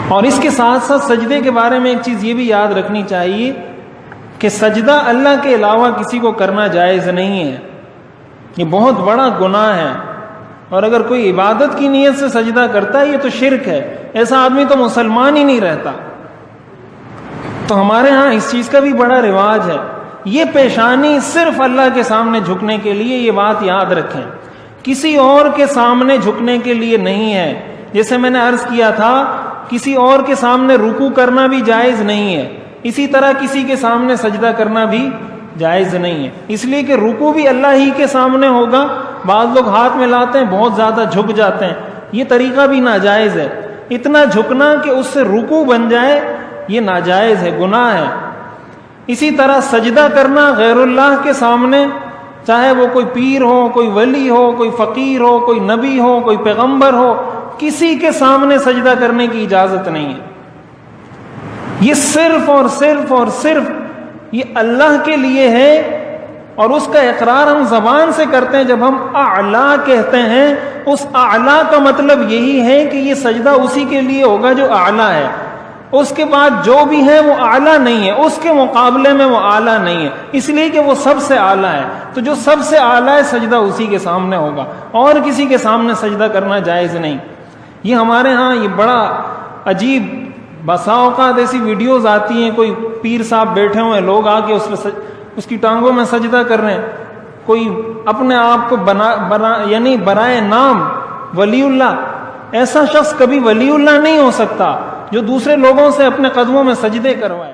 اور اس کے ساتھ ساتھ سجدے کے بارے میں ایک چیز یہ بھی یاد رکھنی چاہیے کہ سجدہ اللہ کے علاوہ کسی کو کرنا جائز نہیں ہے، یہ بہت بڑا گناہ ہے، اور اگر کوئی عبادت کی نیت سے سجدہ کرتا ہے یہ تو شرک ہے، ایسا آدمی تو مسلمان ہی نہیں رہتا۔ تو ہمارے ہاں اس چیز کا بھی بڑا رواج ہے، یہ پیشانی صرف اللہ کے سامنے جھکنے کے لیے، یہ بات یاد رکھیں، کسی اور کے سامنے جھکنے کے لیے نہیں ہے۔ جیسے میں نے عرض کیا تھا کسی اور کے سامنے رکوع کرنا بھی جائز نہیں ہے، اسی طرح کسی کے سامنے سجدہ کرنا بھی جائز نہیں ہے، اس لیے کہ رکوع بھی اللہ ہی کے سامنے ہوگا۔ بعض لوگ ہاتھ میں لاتے ہیں، بہت زیادہ جھک جاتے ہیں، یہ طریقہ بھی ناجائز ہے۔ اتنا جھکنا کہ اس سے رکوع بن جائے یہ ناجائز ہے، گناہ ہے۔ اسی طرح سجدہ کرنا غیر اللہ کے سامنے، چاہے وہ کوئی پیر ہو، کوئی ولی ہو، کوئی فقیر ہو، کوئی نبی ہو، کوئی پیغمبر ہو، کسی کے سامنے سجدہ کرنے کی اجازت نہیں ہے۔ یہ صرف اور صرف اور صرف یہ اللہ کے لیے ہے، اور اس کا اقرار ہم زبان سے کرتے ہیں۔ جب ہم اعلیٰ کہتے ہیں، اس اعلیٰ کا مطلب یہی ہے کہ یہ سجدہ اسی کے لیے ہوگا جو اعلیٰ ہے، اس کے بعد جو بھی ہے وہ اعلیٰ نہیں ہے، اس کے مقابلے میں وہ اعلیٰ نہیں ہے، اس لیے کہ وہ سب سے اعلیٰ ہے۔ تو جو سب سے اعلیٰ ہے سجدہ اسی کے سامنے ہوگا، اور کسی کے سامنے سجدہ کرنا جائز نہیں۔ یہ ہمارے ہاں یہ بڑا عجیب، بسا اوقات ایسی ویڈیوز آتی ہیں، کوئی پیر صاحب بیٹھے ہوئے ہیں، لوگ آ کے اس کی ٹانگوں میں سجدہ کر رہے ہیں، کوئی اپنے آپ کو یعنی برائے نام ولی اللہ، ایسا شخص کبھی ولی اللہ نہیں ہو سکتا جو دوسرے لوگوں سے اپنے قدموں میں سجدے کروائے۔